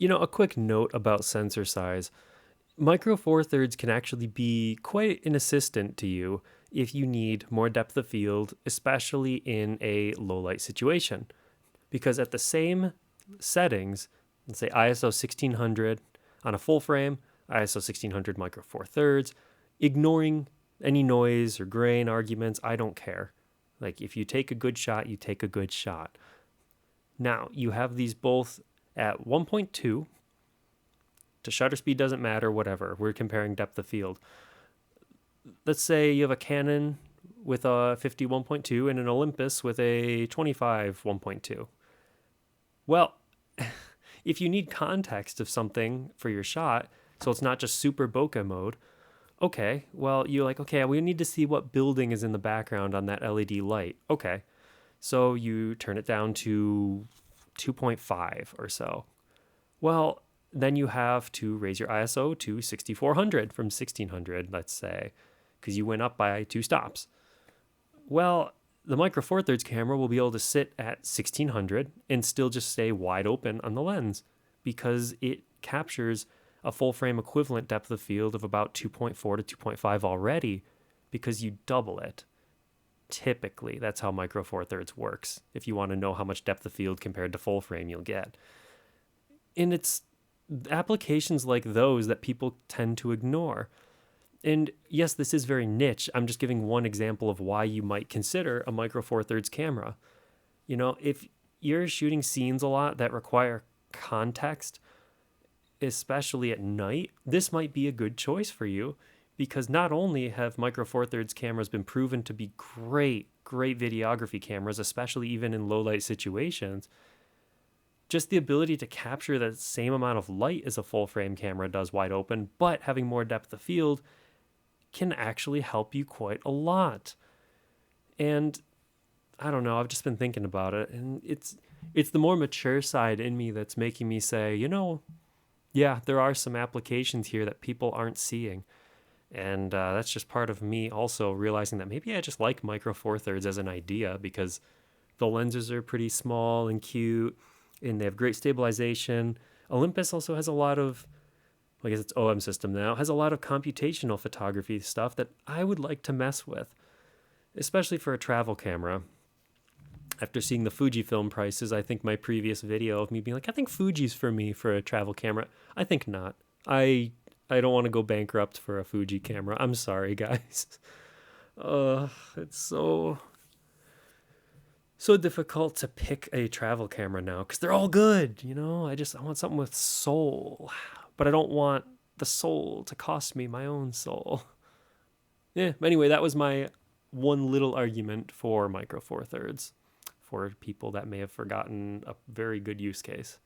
A quick note about sensor size. Micro Four Thirds can actually be quite an assistant to you if you need more depth of field, especially in a low light situation. Because at the same settings, let's say ISO 1600 on a full frame, ISO 1600 Micro Four Thirds, ignoring any noise or grain arguments, I don't care. Like if you take a good shot, you take a good shot. Now, you have these both at 1.2. To shutter speed doesn't matter, whatever. We're comparing depth of field. Let's say you have a Canon with a 50 1.2 and an Olympus with a 25 1.2. Well, if you need context of something for your shot, so it's not just super bokeh mode, okay, well, you're like, okay, we need to see what building is in the background on that LED light. Okay, so you turn it down to 2.5 or so. Well, then you have to raise your ISO to 6400 from 1600, let's say, because you went up by 2 stops. Well, the Micro Four Thirds camera will be able to sit at 1600 and still just stay wide open on the lens because it captures a full frame equivalent depth of field of about 2.4 to 2.5 already because you double it. Typically, that's how Micro Four Thirds works. If you want to know how much depth of field compared to full frame you'll get. And it's applications like those that people tend to ignore. And yes, this is very niche. I'm just giving one example of why you might consider a Micro Four Thirds camera. If you're shooting scenes a lot that require context, especially at night, this might be a good choice for you because not only have Micro Four Thirds cameras been proven to be great videography cameras, especially even in low light situations, just the ability to capture the same amount of light as a full frame camera does wide open, but having more depth of field can actually help you quite a lot. And I don't know, I've just been thinking about it, and it's the more mature side in me that's making me say, yeah, there are some applications here that people aren't seeing. And that's just part of me also realizing that maybe I just like Micro Four Thirds as an idea because the lenses are pretty small and cute and they have great stabilization. Olympus also has a lot of, I guess it's OM system now, has a lot of computational photography stuff that I would like to mess with, especially for a travel camera. After seeing the Fujifilm prices, I think my previous video of me being like, I think Fuji's for me for a travel camera. I think not. I don't want to go bankrupt for a Fuji camera. I'm sorry, guys. It's so difficult to pick a travel camera now because they're all good. I want something with soul, but I don't want the soul to cost me my own soul. Yeah. Anyway, that was my one little argument for Micro Four Thirds for people that may have forgotten a very good use case.